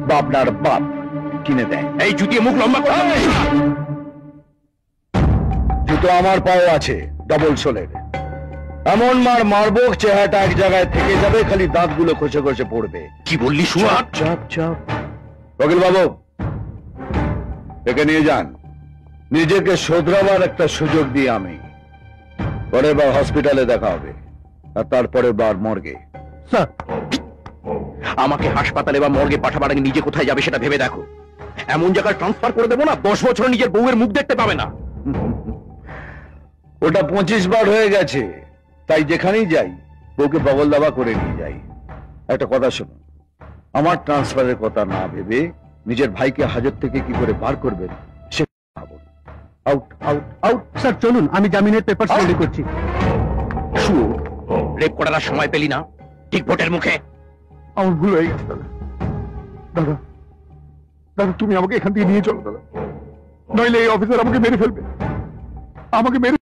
বা আপনার বাপ কিনে দেয়। এই জুতিয়ে মুখ লম্বা করে জুতো আমার পাও আছে ডবল সোলের, এমন মার মারবো চেহারাটা এক জায়গায় থেকে যাবে, খালি দাঁতগুলো খসে খসে পড়বে। কি বললি শুয়ার? চাপ চাপ। বকিল বাবু, একে নিয়ে যান, নিজেকে শোধরাবার একটা সুযোগ দিয়ে আমি। পরের বার হসপিটালে দেখা হবে, আর তারপরে বার মর্গে। স্যার, আমাকে হাসপাতালে বা মর্গে পাঠাবার আগে নিজে কোথায় যাবে সেটা ভেবে দেখো। এমন জায়গায় ট্রান্সফার করে দেবো না 10 বছর নিজের বউয়ের মুখ দেখতে পাবে না। ওটা 25 বার হয়ে গেছে, তাই যেখানেই যাই বউকে বগল দাবা করে নিয়ে যাই। একটা কথা শুনুন, আমার ট্রান্সফারের কথা না ভেবে নিজের ভাইকে হাজত থেকে কি করে বার করবেন সে ভাবুন। Out out out. স্যার চলুন, আমি জামিনের পেপার রেডি করছি। শুয়ো, রেপ করার আর সময় পেলি না, ঠিক ভোটের মুখে। আমার ভুল হয়ে গেছে দাদা। দাদা দাদা, তুমি আমাকে এখান থেকে নিয়ে চলো দাদা, নইলে এই অফিসার আমাকে মেরে ফেলবে, আমাকে মেরে